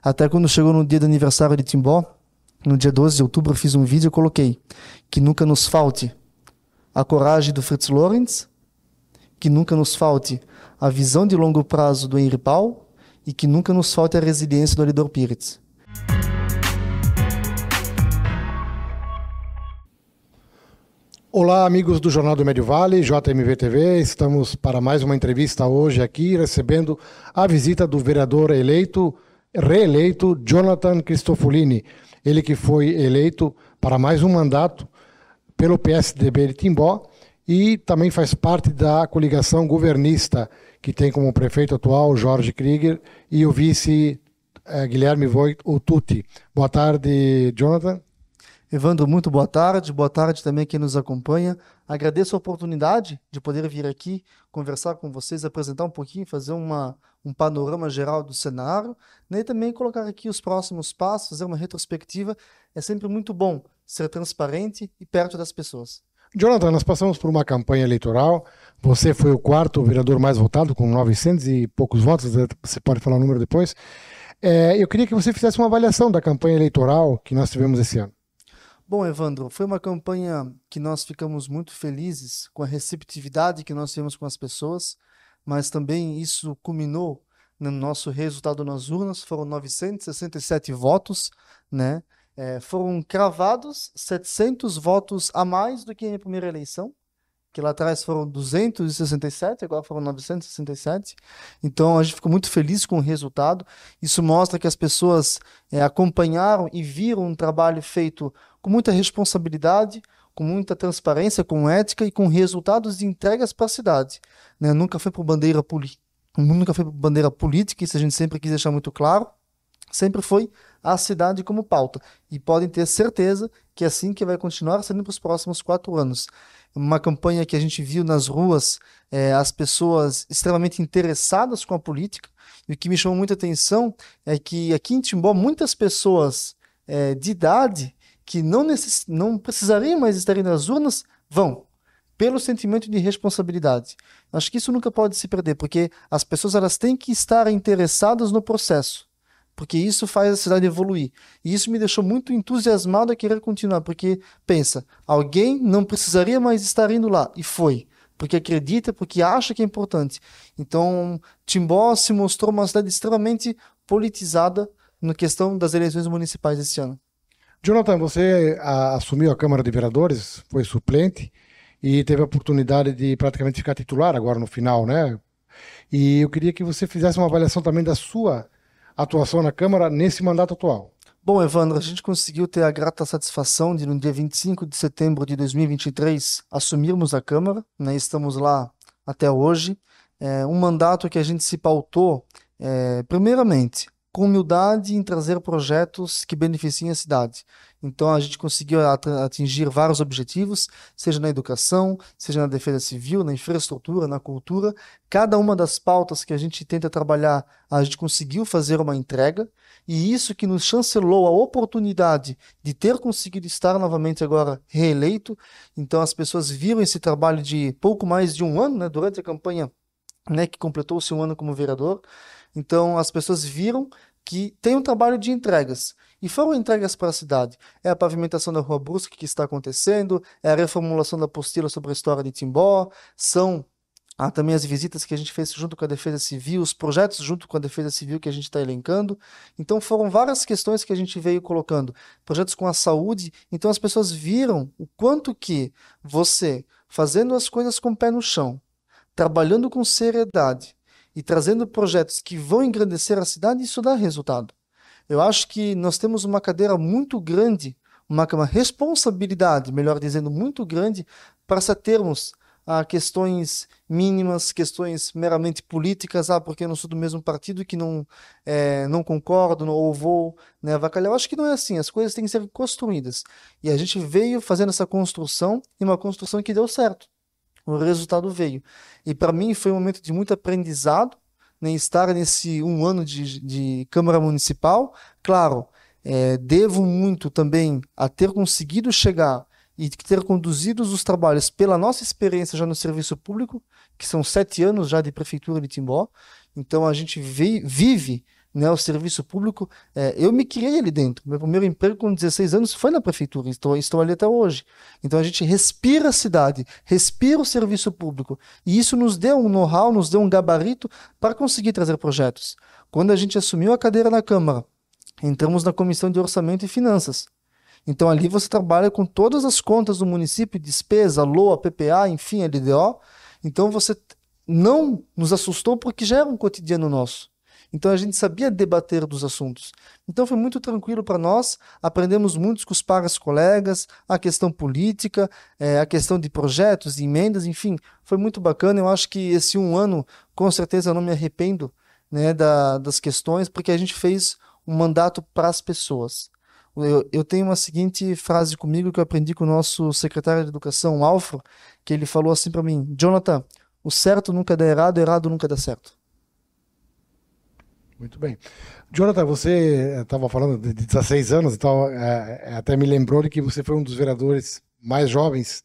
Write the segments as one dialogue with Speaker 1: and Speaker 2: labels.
Speaker 1: Até quando chegou no dia do aniversário de Timbó, no dia 12 de outubro, eu fiz um vídeo e coloquei que nunca nos falte a coragem do Fritz Lorenz, que nunca nos falte a visão de longo prazo do Henri Paul e que nunca nos falte a resiliência do Alidor Pires.
Speaker 2: Olá, amigos do Jornal do Médio Vale, JMV TV. Estamos para mais uma entrevista hoje aqui, recebendo a visita do vereador reeleito, Jonathan Cristofolini. Ele que foi eleito para mais um mandato pelo PSDB de Timbó e também faz parte da coligação governista, que tem como prefeito atual Jorge Krieger e o vice Guilherme Voigt Tutti. Boa tarde, Jonathan.
Speaker 1: Evandro, muito boa tarde também quem nos acompanha. Agradeço a oportunidade de poder vir aqui conversar com vocês, apresentar um pouquinho, fazer um panorama geral do cenário, né, e também colocar aqui os próximos passos, fazer uma retrospectiva. É sempre muito bom ser transparente e perto das pessoas.
Speaker 2: Jonathan, nós passamos por uma campanha eleitoral, você foi o quarto vereador mais votado, com 900 e poucos votos, você pode falar o número depois. Eu queria que você fizesse uma avaliação da campanha eleitoral que nós tivemos esse ano.
Speaker 1: Bom, Evandro, foi uma campanha que nós ficamos muito felizes com a receptividade que nós tivemos com as pessoas, mas também isso culminou no nosso resultado nas urnas. Foram 967 votos, né? Foram cravados 700 votos a mais do que em primeira eleição, que lá atrás foram 267, agora foram 967. Então a gente ficou muito feliz com o resultado. Isso mostra que as pessoas acompanharam e viram um trabalho feito com muita responsabilidade, com muita transparência, com ética e com resultados de entregas para a cidade, né? Nunca foi por bandeira política, isso a gente sempre quis deixar muito claro. Sempre foi a cidade como pauta. E podem ter certeza que é assim que vai continuar sendo para os próximos 4 anos. Uma campanha que a gente viu nas ruas, as pessoas extremamente interessadas com a política. E o que me chamou muita atenção é que aqui em Timbó, muitas pessoas de idade que não precisariam mais estarem nas urnas, vão, pelo sentimento de responsabilidade. Acho que isso nunca pode se perder, porque as pessoas elas têm que estar interessadas no processo, porque isso faz a cidade evoluir. E isso me deixou muito entusiasmado a querer continuar, porque, pensa, alguém não precisaria mais estar indo lá, e foi, porque acredita, porque acha que é importante. Então, Timbó se mostrou uma cidade extremamente politizada na questão das eleições municipais esse ano.
Speaker 2: Jonathan, você assumiu a Câmara de Vereadores, foi suplente e teve a oportunidade de praticamente ficar titular agora no final, né? E eu queria que você fizesse uma avaliação também da sua atuação na Câmara nesse mandato atual.
Speaker 1: Bom, Evandro, a gente conseguiu ter a grata satisfação de, no dia 25 de setembro de 2023, assumirmos a Câmara, né? Estamos lá até hoje. Um mandato que a gente se pautou, primeiramente, com humildade em trazer projetos que beneficiem a cidade. Então a gente conseguiu atingir vários objetivos, seja na educação, seja na defesa civil, na infraestrutura, na cultura. Cada uma das pautas que a gente tenta trabalhar, a gente conseguiu fazer uma entrega, e isso que nos chancelou a oportunidade de ter conseguido estar novamente agora reeleito. Então as pessoas viram esse trabalho de pouco mais de um ano, né, durante a campanha, né, que completou-se um ano como vereador. Então as pessoas viram que tem um trabalho de entregas. E foram entregas para a cidade. É a pavimentação da Rua Brusque que está acontecendo, é a reformulação da apostila sobre a história de Timbó, são também as visitas que a gente fez junto com a Defesa Civil, os projetos junto com a Defesa Civil que a gente está elencando. Então foram várias questões que a gente veio colocando. Projetos com a saúde. Então as pessoas viram o quanto que você, fazendo as coisas com o pé no chão, trabalhando com seriedade, e trazendo projetos que vão engrandecer a cidade, isso dá resultado. Eu acho que nós temos uma cadeira muito grande, uma responsabilidade, melhor dizendo, muito grande, para se termos questões mínimas, questões meramente políticas, porque eu não sou do mesmo partido que não concordo, ou vou avacalhar. Eu acho que não é assim, as coisas têm que ser construídas. E a gente veio fazendo essa construção, e uma construção que deu certo. O resultado veio. E para mim foi um momento de muito aprendizado, né, estar nesse um ano de Câmara Municipal. Claro, devo muito também a ter conseguido chegar e ter conduzido os trabalhos pela nossa experiência já no serviço público, que são 7 anos já de Prefeitura de Timbó. Então a gente vive né, o serviço público, eu me criei ali dentro. Meu primeiro emprego com 16 anos foi na prefeitura, estou ali até hoje. Então a gente respira a cidade, respira o serviço público, e isso nos deu um know-how, nos deu um gabarito para conseguir trazer projetos. Quando a gente assumiu a cadeira na Câmara, entramos na Comissão de Orçamento e Finanças. Então ali você trabalha com todas as contas do município, despesa, LOA, PPA, enfim, LDO. Então você não nos assustou porque já era um cotidiano nosso. Então a gente sabia debater dos assuntos. Então foi muito tranquilo para nós, aprendemos muito com os pares colegas, a questão política, a questão de projetos, de emendas, enfim, foi muito bacana. Eu acho que esse um ano, com certeza, eu não me arrependo, né, das questões, porque a gente fez um mandato para as pessoas. Eu tenho uma seguinte frase comigo que eu aprendi com o nosso secretário de Educação, o Alfro, que ele falou assim para mim: Jonathan, o certo nunca dá errado, errado nunca dá certo.
Speaker 2: Muito bem. Jonathan, você estava falando de 16 anos, então até me lembrou de que você foi um dos vereadores mais jovens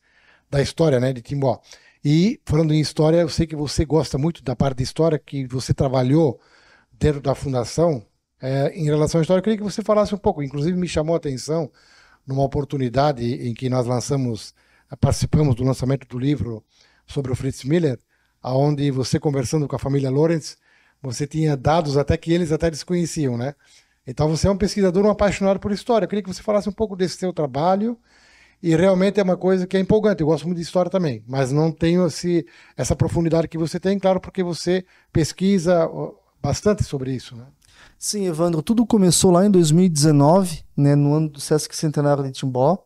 Speaker 2: da história, né, de Timbó. E falando em história, eu sei que você gosta muito da parte de história, que você trabalhou dentro da fundação. Em relação à história, eu queria que você falasse um pouco. Inclusive, me chamou a atenção numa oportunidade em que nós participamos do lançamento do livro sobre o Fritz Miller, aonde você, conversando com a família Lorenz, você tinha dados até que eles até desconheciam, né? Então você é um pesquisador, um apaixonado por história. Eu queria que você falasse um pouco desse seu trabalho, e realmente é uma coisa que é empolgante. Eu gosto muito de história também, mas não tenho essa profundidade que você tem, claro, porque você pesquisa bastante sobre isso, né?
Speaker 1: Sim, Evandro, tudo começou lá em 2019, né, no ano do Sesc Centenário de Timbó,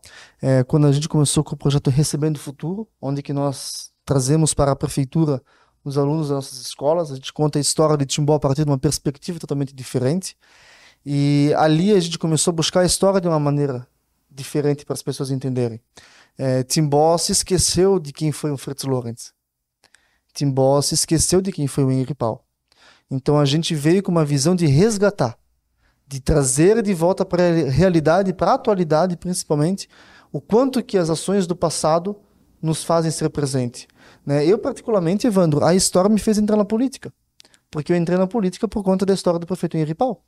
Speaker 1: quando a gente começou com o projeto Recebendo o Futuro, onde que nós trazemos para a prefeitura os alunos das nossas escolas. A gente conta a história de Timbó a partir de uma perspectiva totalmente diferente. E ali a gente começou a buscar a história de uma maneira diferente para as pessoas entenderem. Timbó se esqueceu de quem foi o Fritz Lorenz. Timbó se esqueceu de quem foi o Henri Pau. Então a gente veio com uma visão de resgatar, de trazer de volta para a realidade, para a atualidade principalmente, o quanto que as ações do passado nos fazem ser presente. Né? Eu particularmente, Evandro, a história me fez entrar na política, porque eu entrei na política por conta da história do prefeito Henri Pau.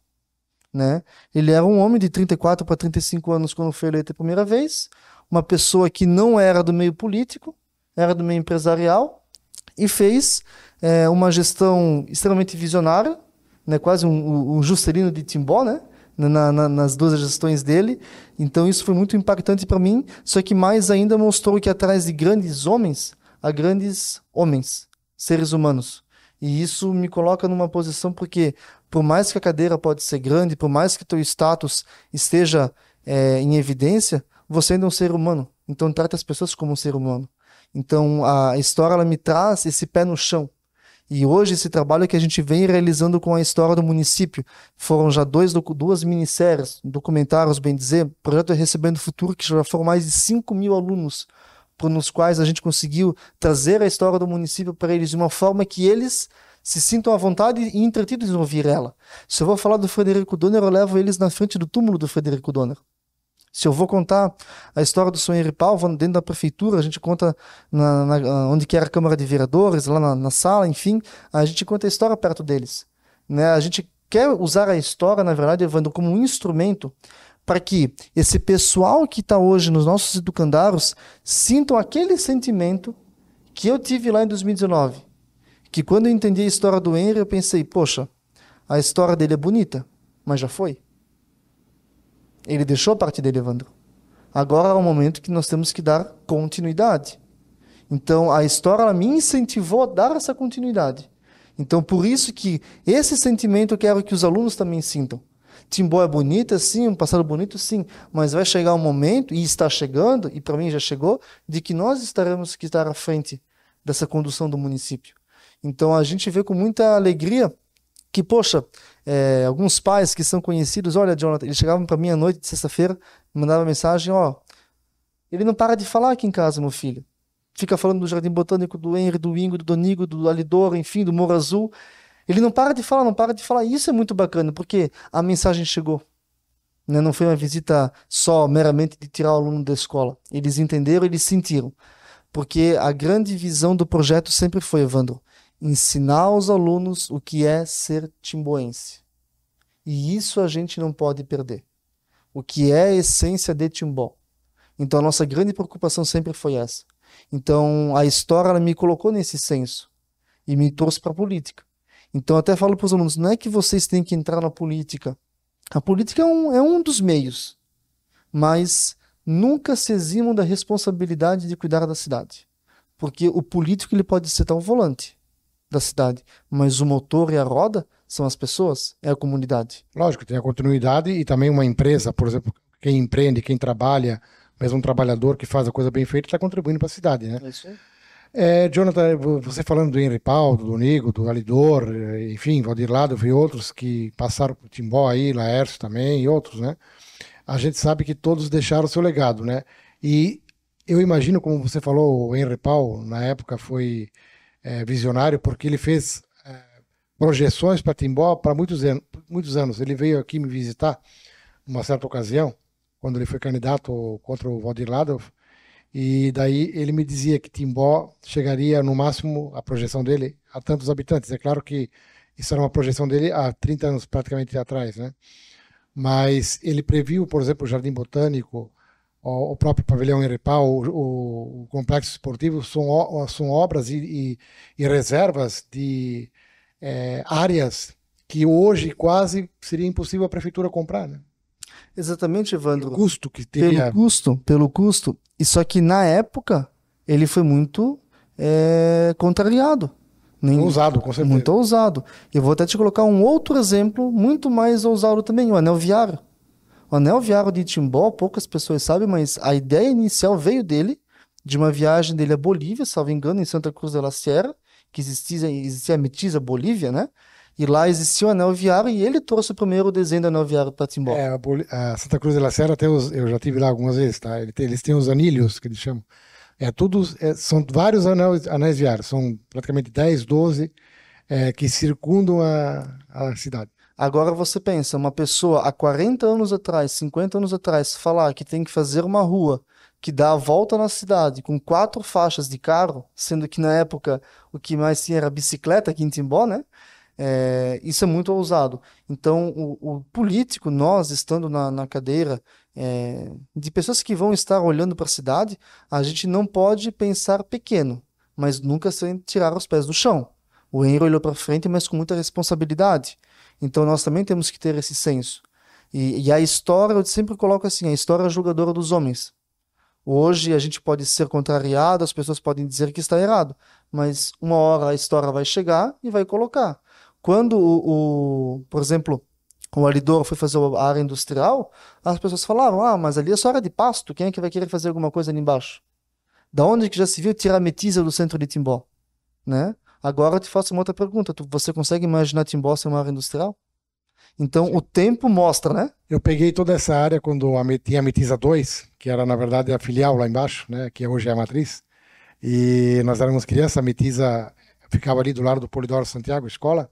Speaker 1: Né? Ele era um homem de 34 para 35 anos quando foi eleito a primeira vez, uma pessoa que não era do meio político, era do meio empresarial, e fez uma gestão extremamente visionária, né? Quase um Juscelino de Timbó, né? Nas duas gestões dele. Então isso foi muito impactante para mim, só que mais ainda mostrou que atrás de grandes homens, há grandes homens, seres humanos. E isso me coloca numa posição porque, por mais que a cadeira pode ser grande, por mais que teu status esteja em evidência, você ainda é um ser humano. Então trata as pessoas como um ser humano. Então a história ela me traz esse pé no chão. E hoje esse trabalho que a gente vem realizando com a história do município, foram já duas minisséries, documentários, bem dizer, projeto Recebendo o Futuro, que já foram mais de 5.000 alunos, nos quais a gente conseguiu trazer a história do município para eles de uma forma que eles se sintam à vontade e entretidos em ouvir ela. Se eu vou falar do Frederico Donner, eu levo eles na frente do túmulo do Frederico Donner. Se eu vou contar a história do Sr. Henri Pau, dentro da prefeitura, a gente conta onde que era a Câmara de Vereadores, lá na sala, enfim, a gente conta a história perto deles. Né? A gente quer usar a história, na verdade, Evandro, como um instrumento para que esse pessoal que está hoje nos nossos educandários sintam aquele sentimento que eu tive lá em 2019. Que quando eu entendi a história do Henri, eu pensei, poxa, a história dele é bonita, mas já foi. Ele deixou a parte dele, Evandro. Agora é o momento que nós temos que dar continuidade. Então, a história ela me incentivou a dar essa continuidade. Então, por isso que esse sentimento eu quero que os alunos também sintam. Timbó é bonita, sim, um passado bonito, sim, mas vai chegar um momento, e está chegando, e para mim já chegou, de que nós estaremos que estar à frente dessa condução do município. Então, a gente vê com muita alegria que, poxa, alguns pais que são conhecidos, olha, Jonathan, eles chegavam para mim à noite de sexta-feira, me mandavam mensagem, ele não para de falar aqui em casa, meu filho. Fica falando do Jardim Botânico, do Henri, do Ingo, do Donigo, do Alidor, enfim, do Morro Azul. Ele não para de falar, não para de falar. E isso é muito bacana, porque a mensagem chegou. Né? Não foi uma visita só, meramente de tirar o aluno da escola. Eles entenderam, eles sentiram. Porque a grande visão do projeto sempre foi, Evandro, ensinar aos alunos o que é ser timboense. E isso a gente não pode perder. O que é a essência de Timbó. Então, a nossa grande preocupação sempre foi essa. Então, a história ela me colocou nesse senso e me trouxe para a política. Então, eu até falo para os alunos, não é que vocês têm que entrar na política. A política é um dos meios, mas nunca se eximam da responsabilidade de cuidar da cidade. Porque o político ele pode ser tal volante da cidade, mas o motor e a roda são as pessoas, é a comunidade.
Speaker 2: Lógico, tem a continuidade e também uma empresa, por exemplo, quem empreende, quem trabalha, mesmo um trabalhador que faz a coisa bem feita, está contribuindo para a cidade, né?
Speaker 1: É isso aí.
Speaker 2: Jonathan, você falando do Henri Paulo, do Nigo, do Alidor, enfim, Valdir Lado e outros que passaram por Timbó aí, Laércio também e outros, né? A gente sabe que todos deixaram o seu legado, né? E eu imagino, como você falou, o Henri Paulo, na época, foi visionário, porque ele fez projeções para Timbó para muitos anos. Ele veio aqui me visitar numa certa ocasião, quando ele foi candidato contra o Valdir Lado, e daí ele me dizia que Timbó chegaria no máximo, a projeção dele, a tantos habitantes. É claro que isso era uma projeção dele há 30 anos praticamente atrás, né? Mas ele previu, por exemplo, o Jardim Botânico, o próprio Pavilhão Henripau, o Complexo Esportivo, são obras e reservas de áreas que hoje quase seria impossível a prefeitura comprar, né?
Speaker 1: Exatamente,
Speaker 2: Pelo
Speaker 1: Evandro.
Speaker 2: custo que
Speaker 1: Pelo
Speaker 2: teria.
Speaker 1: custo, pelo custo. E só que na época ele foi muito contrariado.
Speaker 2: Ousado, com certeza.
Speaker 1: Muito ousado. Eu vou até te colocar um outro exemplo, muito mais ousado também, o Anel Viário. O Anel Viário de Timbó, poucas pessoas sabem, mas a ideia inicial veio dele, de uma viagem dele à Bolívia, salvo engano, em Santa Cruz de la Sierra, que existia a Metiza Bolívia, né? E lá existia o Anel Viário e ele trouxe o primeiro desenho do Anel Viário para Timbó.
Speaker 2: A Santa Cruz de la Serra, eu já tive lá algumas vezes, tá? Eles têm os anilhos, que eles chamam. São vários anéis viários, são praticamente 10, 12 que circundam a cidade.
Speaker 1: Agora você pensa, uma pessoa há 40 anos atrás, 50 anos atrás, falar que tem que fazer uma rua que dá a volta na cidade com 4 faixas de carro, sendo que na época o que mais tinha era bicicleta aqui em Timbó, né? Isso é muito ousado. Então, o político, nós estando na cadeira de pessoas que vão estar olhando para a cidade, a gente não pode pensar pequeno, mas nunca sem tirar os pés do chão. O Henry olhou para frente, mas com muita responsabilidade. Então, nós também temos que ter esse senso. E a história, eu sempre coloco assim, a história é a julgadora dos homens. Hoje a gente pode ser contrariado, as pessoas podem dizer que está errado, mas uma hora a história vai chegar e vai colocar. Quando por exemplo, o Alidor foi fazer a área industrial, as pessoas falavam, mas ali é só área de pasto, quem é que vai querer fazer alguma coisa ali embaixo? Da onde que já se viu tirar a Metiza do centro de Timbó, né? Agora eu te faço uma outra pergunta, você consegue imaginar Timbó ser uma área industrial? Então o tempo mostra, né?
Speaker 2: Eu peguei toda essa área quando tinha a Metiza 2, que era na verdade a filial lá embaixo, né, que hoje é a matriz, e nós éramos crianças, a Metiza ficava ali do lado do Polidoro Santiago, escola,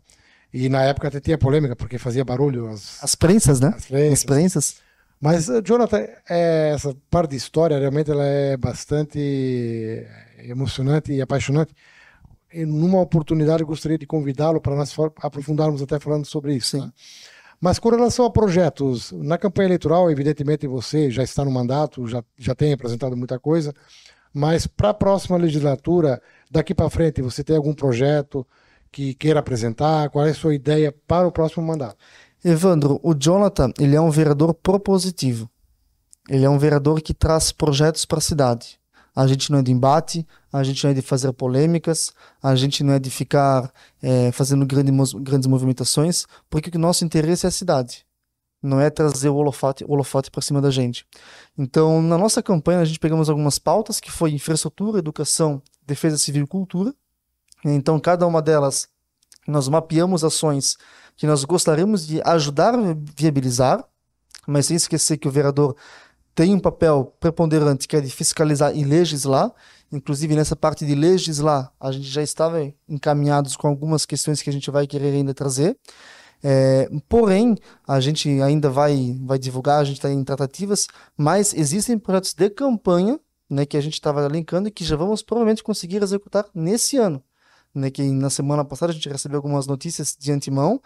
Speaker 2: e na época até tinha polêmica, porque fazia barulho.
Speaker 1: As prensas, né?
Speaker 2: As
Speaker 1: prensas.
Speaker 2: Mas, Jonathan, essa parte de história realmente ela é bastante emocionante e apaixonante. E numa oportunidade eu gostaria de convidá-lo para nós aprofundarmos até falando sobre isso.
Speaker 1: Sim.
Speaker 2: Tá? Mas com relação a projetos, na campanha eleitoral, evidentemente você já está no mandato, já tem apresentado muita coisa, mas para a próxima legislatura, daqui para frente, você tem algum projeto que queira apresentar? Qual é a sua ideia para o próximo mandato?
Speaker 1: Evandro, o Jonathan, ele é um vereador propositivo. Ele é um vereador que traz projetos para a cidade. A gente não é de embate, a gente não é de fazer polêmicas, a gente não é de ficar fazendo grandes movimentações, porque o nosso interesse é a cidade. Não é trazer o holofote para cima da gente. Então, na nossa campanha, a gente pegamos algumas pautas, que foi infraestrutura, educação, defesa civil e cultura. Então, cada uma delas, nós mapeamos ações que nós gostaríamos de ajudar a viabilizar, mas sem esquecer que o vereador tem um papel preponderante que é de fiscalizar e legislar. Inclusive, nessa parte de legislar, a gente já estava encaminhados com algumas questões que a gente vai querer ainda trazer. Porém, a gente ainda vai divulgar, a gente está em tratativas, mas existem projetos de campanha, né, que a gente estava linkando e que já vamos provavelmente conseguir executar nesse ano. Né, que na semana passada a gente recebeu algumas notícias de antemão,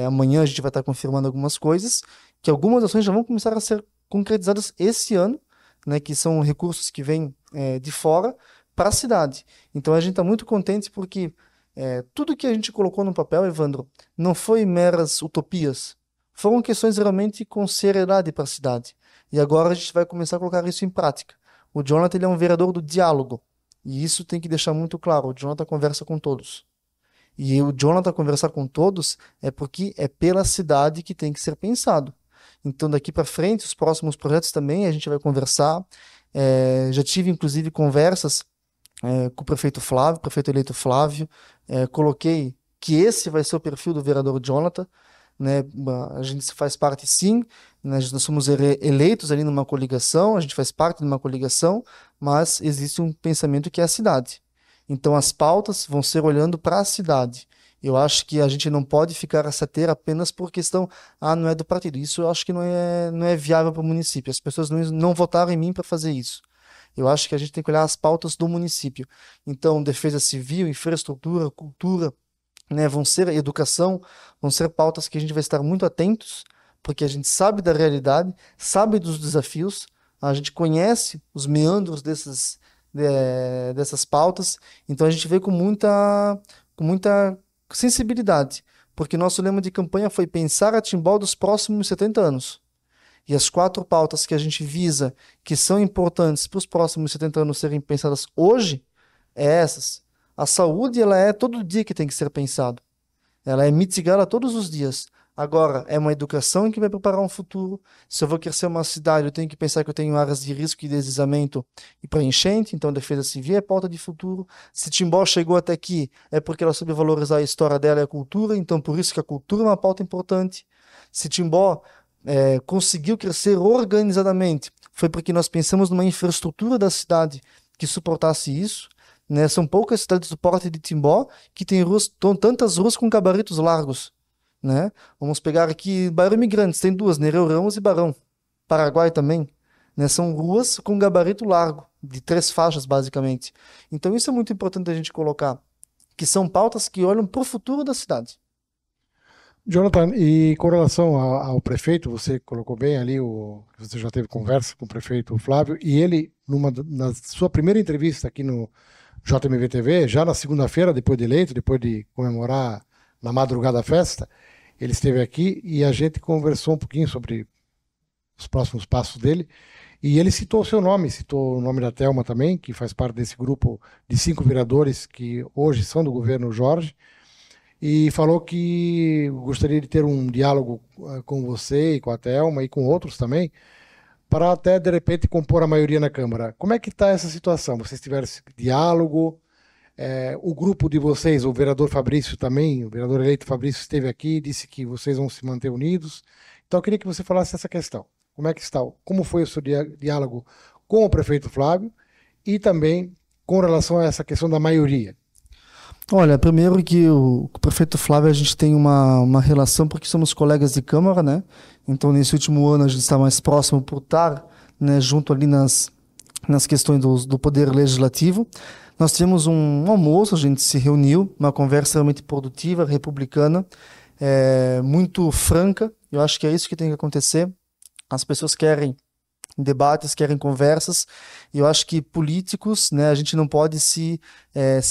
Speaker 1: Amanhã a gente vai estar confirmando algumas coisas, que algumas ações já vão começar a ser concretizadas esse ano, né, que são recursos que vêm de fora para a cidade. Então a gente está muito contente porque tudo que a gente colocou no papel, Evandro, não foi meras utopias, foram questões realmente com seriedade para a cidade. E agora a gente vai começar a colocar isso em prática. O Jonathan ele é um vereador do diálogo, e isso tem que deixar muito claro. O Jonathan conversa com todos. E o Jonathan conversar com todos é porque é pela cidade que tem que ser pensado. Então, daqui para frente, os próximos projetos também a gente vai conversar. Já tive, inclusive, conversas com o prefeito Flávio, prefeito eleito Flávio. Coloquei que esse vai ser o perfil do vereador Jonathan, né? A gente faz parte, sim, né? Nós somos eleitos ali numa coligação, a gente faz parte de uma coligação, mas existe um pensamento que é a cidade. Então, as pautas vão ser olhando para a cidade. Eu acho que a gente não pode ficar a se ter apenas por questão, não é do partido. Isso eu acho que não é viável para o município. As pessoas não votaram em mim para fazer isso. Eu acho que a gente tem que olhar as pautas do município. Então, defesa civil, infraestrutura, cultura, né, vão ser educação, vão ser pautas que a gente vai estar muito atentos, porque a gente sabe da realidade, sabe dos desafios, a gente conhece os meandros dessas pautas, então a gente vê com muita sensibilidade, porque nosso lema de campanha foi pensar a Timbó dos próximos 70 anos. E as 4 pautas que a gente visa, que são importantes para os próximos 70 anos serem pensadas hoje, é essas. A saúde, ela é todo dia que tem que ser pensado. Ela é mitigada todos os dias. Agora, é uma educação que vai preparar um futuro. Se eu vou crescer uma cidade, eu tenho que pensar que eu tenho áreas de risco e deslizamento e para enchente, então defesa civil é pauta de futuro. Se Timbó chegou até aqui, é porque ela soube valorizar a história dela e a cultura, então por isso que a cultura é uma pauta importante. Se Timbó conseguiu crescer organizadamente, foi porque nós pensamos numa infraestrutura da cidade que suportasse isso, né? São poucas cidades do porte de Timbó que têm tantas ruas com gabaritos largos, né? Vamos pegar aqui Bairro Imigrantes, tem 2, Nereu Ramos e Barão. Paraguai também, né? São ruas com gabarito largo, de 3 faixas basicamente. Então isso é muito importante a gente colocar, que são pautas que olham para o futuro da cidade.
Speaker 2: Jonathan, e com relação ao prefeito, você colocou bem ali, você já teve conversa com o prefeito Flávio, e ele, na sua primeira entrevista aqui no JMV TV, já na segunda-feira, depois de eleito, depois de comemorar na madrugada a festa, ele esteve aqui e a gente conversou um pouquinho sobre os próximos passos dele, e ele citou o seu nome, citou o nome da Thelma também, que faz parte desse grupo de 5 vereadores que hoje são do governo Jorge, e falou que gostaria de ter um diálogo com você e com a Thelma e com outros também, para até, de repente, compor a maioria na Câmara. Como é que está essa situação? Vocês tiveram esse diálogo? O grupo de vocês, o vereador Fabrício também, o vereador eleito Fabrício esteve aqui, disse que vocês vão se manter unidos. Então, eu queria que você falasse essa questão. Como é que está? Como foi o seu diálogo com o prefeito Flávio e também com relação a essa questão da maioria?
Speaker 1: Olha, primeiro que o prefeito Flávio, a gente tem uma relação porque somos colegas de Câmara, né? Então, nesse último ano, a gente está mais próximo por estar, né, junto ali nas questões do Poder Legislativo. Nós tivemos um almoço, a gente se reuniu, uma conversa realmente produtiva, republicana, muito franca. Eu acho que é isso que tem que acontecer. As pessoas querem debates, querem conversas, e eu acho que políticos, né, a gente não pode se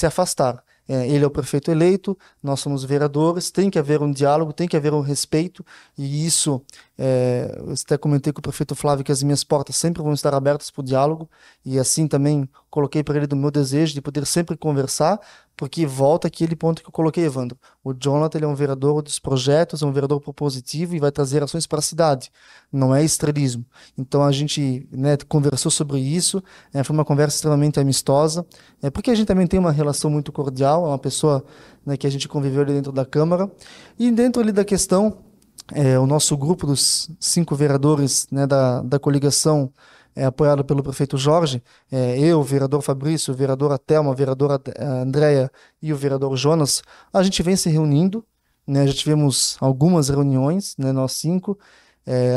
Speaker 1: afastar. Ele é o prefeito eleito, nós somos vereadores, tem que haver um diálogo, tem que haver um respeito, e isso, eu até comentei com o prefeito Flávio que as minhas portas sempre vão estar abertas para o diálogo, e assim também coloquei para ele do meu desejo de poder sempre conversar, porque volta aquele ponto que eu coloquei, Evandro. O Jonathan, ele é um vereador dos projetos, é um vereador propositivo e vai trazer ações para a cidade, não é estrelismo. Então a gente, né, conversou sobre isso, foi uma conversa extremamente amistosa, porque a gente também tem uma relação muito cordial, é uma pessoa, né, que a gente conviveu ali dentro da Câmara, e dentro ali da questão, o nosso grupo dos 5 vereadores, né, da coligação, apoiado pelo prefeito Jorge, eu, o vereador Fabrício, a vereadora Thelma, a vereadora Andréia e o vereador Jonas, a gente vem se reunindo, né, já tivemos algumas reuniões, né, nós 5,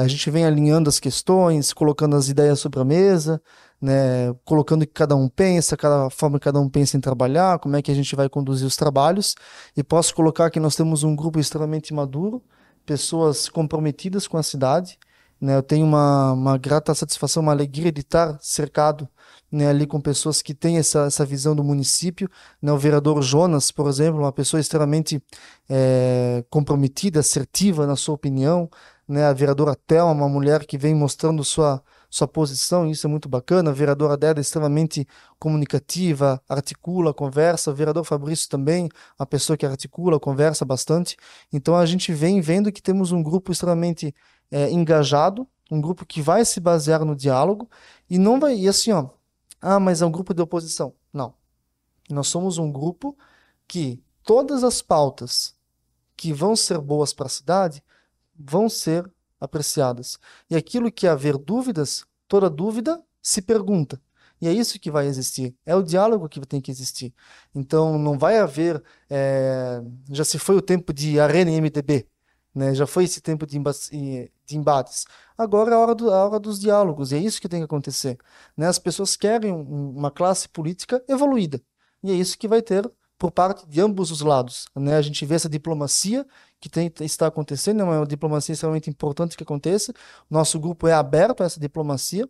Speaker 1: A gente vem alinhando as questões, colocando as ideias sobre a mesa, né, colocando o que cada um pensa, cada forma que cada um pensa em trabalhar, como é que a gente vai conduzir os trabalhos. E posso colocar que nós temos um grupo extremamente maduro, pessoas comprometidas com a cidade, né? Eu tenho uma grata satisfação, uma alegria de estar cercado, né, ali com pessoas que têm essa visão do município, né? O vereador Jonas, por exemplo, uma pessoa extremamente comprometida, assertiva na sua opinião, né? A vereadora Thelma, uma mulher que vem mostrando sua posição, e isso é muito bacana. A vereadora Déda é extremamente comunicativa, articula, conversa. O vereador Fabrício também, uma pessoa que articula, conversa bastante. Então a gente vem vendo que temos um grupo extremamente engajado, um grupo que vai se basear no diálogo e não vai, e assim, ó, mas é um grupo de oposição. Não. Nós somos um grupo que todas as pautas que vão ser boas para a cidade vão ser apreciadas. E aquilo que haver dúvidas, toda dúvida se pergunta. E é isso que vai existir. É o diálogo que tem que existir. Então, não vai haver. Já se foi o tempo de arena em MDB, né? Já foi esse tempo de embates. Agora é a hora dos diálogos. E é isso que tem que acontecer, né? As pessoas querem uma classe política evoluída. E é isso que vai ter por parte de ambos os lados, né? A gente vê essa diplomacia que está acontecendo, é uma diplomacia extremamente importante que aconteça. Nosso grupo é aberto a essa diplomacia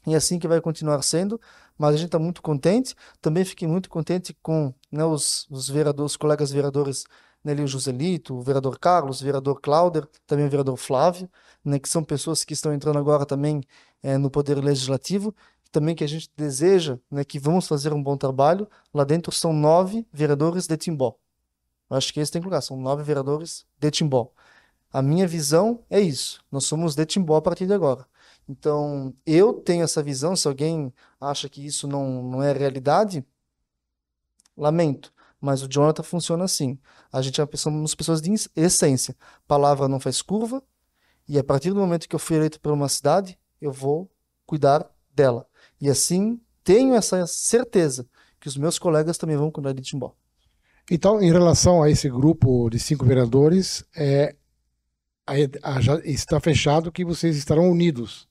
Speaker 1: e é assim que vai continuar sendo, mas a gente está muito contente. Também fiquei muito contente com, né, os vereadores, os colegas vereadores, né, ali o Joselito, o vereador Carlos, o vereador Clauder, também o vereador Flávio, né, que são pessoas que estão entrando agora também no Poder Legislativo, também que a gente deseja, né, que vamos fazer um bom trabalho. Lá dentro são 9 vereadores de Timbó. Eu acho que esse tem que lugar, são 9 vereadores de Timbó. A minha visão é isso, nós somos de Timbó a partir de agora. Então, eu tenho essa visão. Se alguém acha que isso não é realidade, lamento, mas o Jonathan funciona assim. A gente é somos pessoas de essência. Palavra não faz curva, e a partir do momento que eu fui eleito para uma cidade, eu vou cuidar dela. E assim, tenho essa certeza que os meus colegas também vão cuidar de Timbó.
Speaker 2: Então, em relação a esse grupo de 5 vereadores, já está fechado que vocês estarão unidos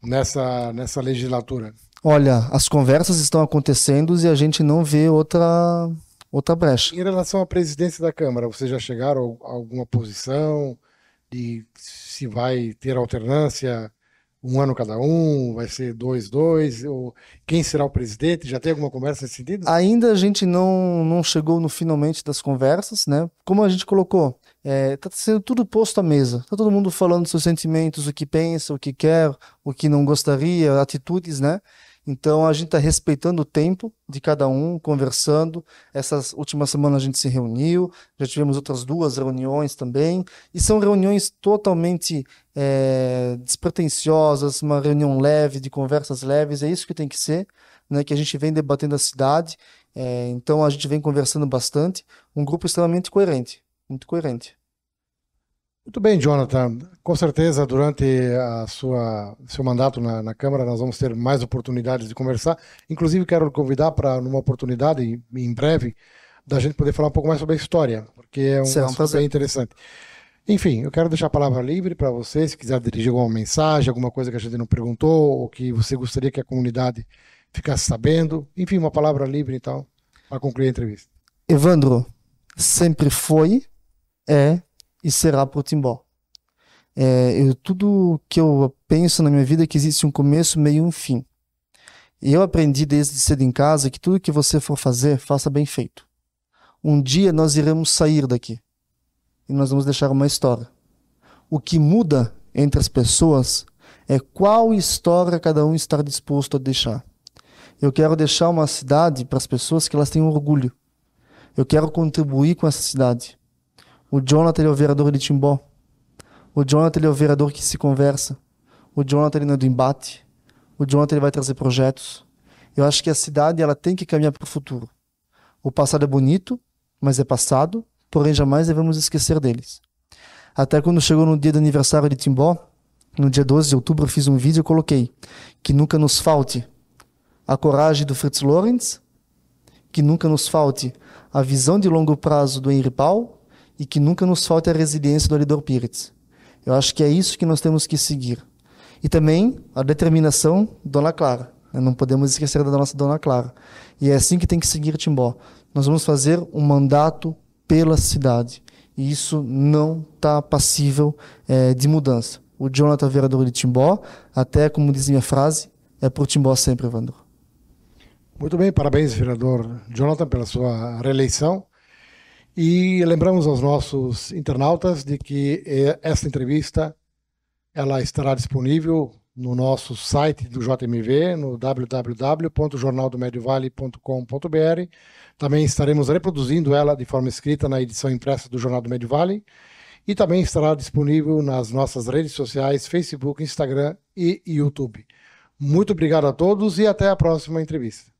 Speaker 2: nessa legislatura.
Speaker 1: Olha, as conversas estão acontecendo e a gente não vê outra brecha.
Speaker 2: Em relação à presidência da Câmara, vocês já chegaram a alguma posição de se vai ter alternância, um ano cada um, vai ser 2, ou quem será o presidente? Já tem alguma conversa nesse sentido?
Speaker 1: Ainda a gente não chegou no finalmente das conversas, né? Como a gente colocou, tá sendo tudo posto à mesa. Tá todo mundo falando seus sentimentos, o que pensa, o que quer, o que não gostaria, atitudes, né? Então a gente está respeitando o tempo de cada um, conversando. Essas últimas semanas a gente se reuniu, já tivemos outras 2 reuniões também, e são reuniões totalmente despretensiosas, uma reunião leve, de conversas leves. É isso que tem que ser, né? Que a gente vem debatendo a cidade, então a gente vem conversando bastante. Um grupo extremamente coerente, muito coerente.
Speaker 2: Muito bem, Jonathan. Com certeza, durante seu mandato na Câmara, nós vamos ter mais oportunidades de conversar. Inclusive, quero convidar para, numa oportunidade, em breve, da gente poder falar um pouco mais sobre a história, porque é um assunto bem interessante. Enfim, eu quero deixar a palavra livre para você, se quiser dirigir alguma mensagem, alguma coisa que a gente não perguntou, ou que você gostaria que a comunidade ficasse sabendo. Enfim, uma palavra livre, então, para concluir a entrevista.
Speaker 1: Evandro, sempre foi, e será por Timbó. Tudo que eu penso na minha vida é que existe um começo, meio e um fim. E eu aprendi desde cedo em casa que tudo que você for fazer, faça bem feito. Um dia nós iremos sair daqui e nós vamos deixar uma história. O que muda entre as pessoas é qual história cada um está disposto a deixar. Eu quero deixar uma cidade para as pessoas que elas tenham orgulho. Eu quero contribuir com essa cidade. O Jonathan é o vereador de Timbó. O Jonathan é o vereador que se conversa. O Jonathan ele não é do embate. O Jonathan ele vai trazer projetos. Eu acho que a cidade ela tem que caminhar para o futuro. O passado é bonito, mas é passado, porém jamais devemos esquecer deles. Até quando chegou no dia do aniversário de Timbó, no dia 12 de outubro, eu fiz um vídeo e coloquei que nunca nos falte a coragem do Fritz Lorenz, que nunca nos falte a visão de longo prazo do Henri Paul, e que nunca nos falte a resiliência do Alidor Pires. Eu acho que é isso que nós temos que seguir. E também a determinação Dona Clara. Não podemos esquecer da nossa Dona Clara. E é assim que tem que seguir Timbó. Nós vamos fazer um mandato pela cidade. E isso não está passível de mudança. O Jonathan, vereador de Timbó, até como diz minha frase, é por Timbó sempre, Evandro.
Speaker 2: Muito bem, parabéns, vereador Jonathan, pela sua reeleição. E lembramos aos nossos internautas de que esta entrevista ela estará disponível no nosso site do JMV, no www.jornaldomediovale.com.br. Também estaremos reproduzindo ela de forma escrita na edição impressa do Jornal do Médio Vale. E também estará disponível nas nossas redes sociais, Facebook, Instagram e YouTube. Muito obrigado a todos e até a próxima entrevista.